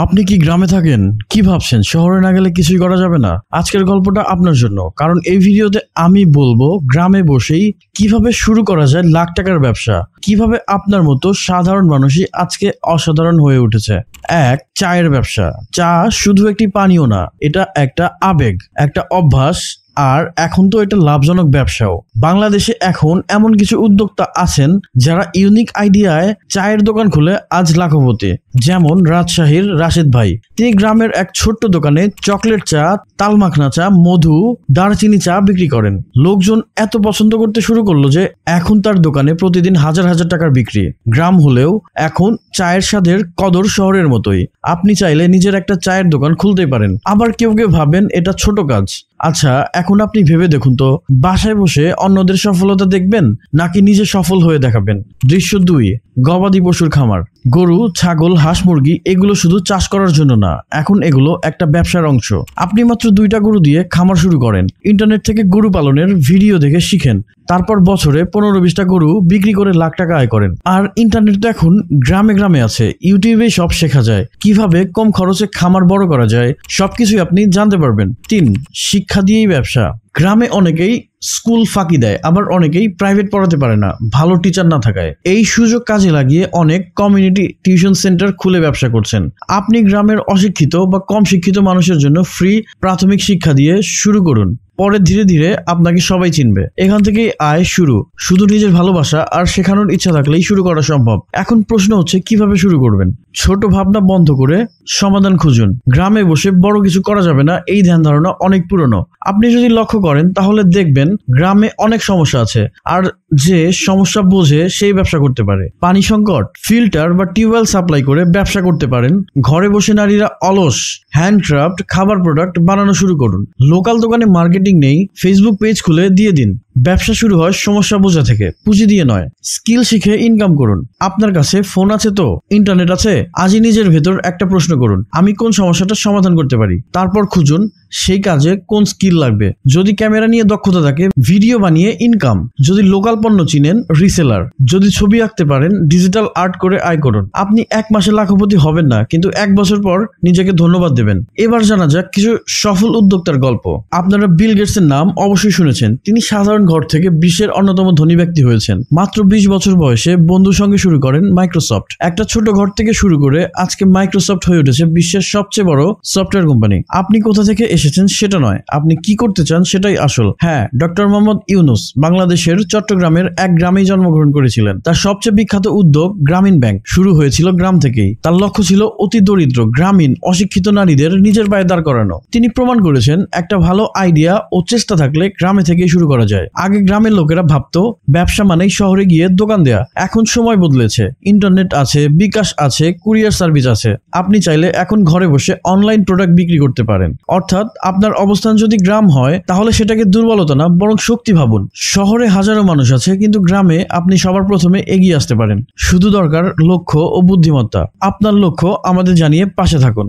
আপনি কি গ্রামে থাকেন? কি ভাবছেন শহরে না গেলে কিছুই করা যাবে না? আজকের গল্পটা আপনার জন্য, কারণ এই ভিডিওতে আমি বলবো গ্রামে বসেই কিভাবে শুরু করা যায় লাখ টাকার ব্যবসা, কিভাবে আপনার মতো সাধারণ মানুষই আজকে অসাধারণ হয়ে উঠেছে। এক, চায়ের ব্যবসা। চা শুধু একটি পানীয় না, এটা একটা আবেগ, একটা অভ্যাস। আর এখন তো এটা লাভজনক ব্যবসাও। বাংলাদেশে এখন এমন কিছু উদ্যোক্তা আছেন যারা ইউনিক আইডিয়ায় চায়ের দোকান খুলে আজ লাখপতি। যেমন রাজশাহীর রাশেদ ভাই, তিনি গ্রামের এক ছোট্ট দোকানে চকলেট চা, তালমাখনা চা, মধু, দারচিনি চা বিক্রি করেন। লোকজন এত পছন্দ করতে শুরু করলো যে এখন তার দোকানে প্রতিদিন হাজার হাজার টাকার বিক্রি। গ্রাম হলেও এখন চায়ের স্বাদের কদর শহরের মতোই। আপনি চাইলে নিজের একটা চায়ের দোকান খুলতেই পারেন। আবার কেউ কেউ ভাবেন এটা ছোট কাজ। আচ্ছা, এখন আপনি ভেবে দেখুন তো, বাসায় বসে অন্যদের সফলতা দেখবেন নাকি নিজে সফল হয়ে দেখাবেন? দৃশ্য 2, গবাদি পশুর খামার। গরু, ছাগল, হাঁস, মুরগি এগুলো শুধু চাষ করার জন্য না, এখন এগুলো একটা ব্যবসার অংশ। আপনি মাত্র 2টা গরু দিয়ে খামার শুরু করেন, ইন্টারনেট থেকে গরু পালনের ভিডিও দেখে শিখেন, তারপর বছরে 15-20টা গরু বিক্রি করে লাখ টাকা আয় করেন। আর ইন্টারনেট তো এখন গ্রামে গ্রামে আছে, ইউটিউবে সব শেখা যায়। কিভাবে কম খরচে খামার বড় করা যায় সবকিছুই আপনি জানতে পারবেন। 3, শিক্ষা দিয়েই ব্যবসা। গ্রামে অনেকেই স্কুল ফাঁকি দেয়, আবার অনেকেই প্রাইভেট পড়াতে পারে না ভালো টিচার না থাকায়। এই সুযোগ কাজে লাগিয়ে অনেক কমিউনিটি টিউশন সেন্টার খুলে ব্যবসা করছেন। আপনি গ্রামের অশিক্ষিত বা কম শিক্ষিত মানুষের জন্য ফ্রি প্রাথমিক শিক্ষা দিয়ে শুরু করুন, পরে ধীরে ধীরে আপনাকে সবাই চিনবে। এখান থেকেই আয় শুরু। শুধু নিজের ভালোবাসা আর শেখানোর ইচ্ছা থাকলেই শুরু করা সম্ভব। এখন প্রশ্ন হচ্ছে কিভাবে শুরু করবেন। ছোট ভাবনা বন্ধ করে সমাধান খুঁজুন। গ্রামে বসে বড় কিছু করা যাবে না, এই ধ্যান ধারণা অনেক পুরনো। আপনি যদি লক্ষ্য করেন তাহলে দেখবেন গ্রামে অনেক সমস্যা আছে, আর যে সমস্যা বোঝে সেই ব্যবসা করতে পারে। পানি সংকট, ফিল্টার বা টিউবওয়েল সাপ্লাই করে ব্যবসা করতে পারেন। ঘরে বসে নারীরা অলস হ্যান্ডক্রাফট খাবার প্রোডাক্ট বানানো শুরু করুন। লোকাল দোকানে মার্কেটিং নেই, ফেসবুক পেজ খুলে দিয়ে দিন। ব্যবসা শুরু হয় সমস্যা বোঝা থেকে, পুঁজি দিয়ে নয়। স্কিল শিখে ইনকাম করুন। আপনার কাছে ফোন আছে তো, ইন্টারনেট আছে। আজই নিজের ভেতর একটা প্রশ্ন করুন, আমি কোন সমস্যাটা সমাধান করতে পারি। তারপর খুঁজুন সেই কাজে কোন স্কিল লাগবে। যদি ক্যামেরা নিয়ে দক্ষতা থাকে, ভিডিও বানিয়ে ইনকাম। যদি লোকাল পণ্য চিনেন, রিসেলার। যদি ছবি আঁকতে পারেন, ডিজিটাল আর্ট করে আয় করুন। আপনি 1 মাসে লাখপতি হবেন না, কিন্তু 1 বছর পর নিজেকে ধন্যবাদ দেবেন। এবার জানা যাক কিছু সফল উদ্যোক্তার গল্প। আপনারা বিল গেটসের নাম অবশ্যই শুনেছেন। তিনি সাধারণ ঘর থেকে বিশ্বের অন্যতম ধনী ব্যক্তি হয়েছেন। মাত্র 20 বছর বয়সে বন্ধুর সঙ্গে শুরু করেন মাইক্রোসফট। একটা ছোট ঘর থেকে শুরু করে আজকে মাইক্রোসফট হয়ে উঠেছে বিশ্বের সবচেয়ে বড় সফটওয়্যার কোম্পানি। আপনি কোথা থেকে এসেছেন সেটা নয়, আপনি কি করতে চান সেটাই আসল। হ্যাঁ, ডক্টর মোহাম্মদ ইউনুস বাংলাদেশের চট্টগ্রামের এক গ্রামেই জন্মগ্রহণ করেছিলেন। তার সবচেয়ে বিখ্যাত উদ্যোগ গ্রামীণ ব্যাংক শুরু হয়েছিল গ্রাম থেকেই। তার লক্ষ্য ছিল অতি দরিদ্র গ্রামীণ অশিক্ষিত নারীদের নিজের পায়ে দাঁড় করানো। তিনি প্রমাণ করেছেন একটা ভালো আইডিয়া ও চেষ্টা থাকলে গ্রামে থেকেই শুরু করা যায়। আগে গ্রামের লোকেরা ভাবতো ব্যবসা মানেই শহরে গিয়ে দোকান দেয়া। এখন সময় বদলেছে, ইন্টারনেট আছে, বিকাশ আছে, কুরিয়ার সার্ভিস আছে। আপনি চাইলে এখন ঘরে বসে অনলাইন প্রোডাক্ট বিক্রি করতে পারেন। অর্থাৎ আপনার অবস্থান যদি গ্রাম হয় তাহলে সেটাকে দুর্বলতা না, বরং শক্তি ভাবুন। শহরে হাজারো মানুষ আছে, কিন্তু গ্রামে আপনি সবার প্রথমে এগিয়ে আসতে পারেন। শুধু দরকার লক্ষ্য ও বুদ্ধিমত্তা। আপনার লক্ষ্য আমাদের জানিয়ে পাশে থাকুন।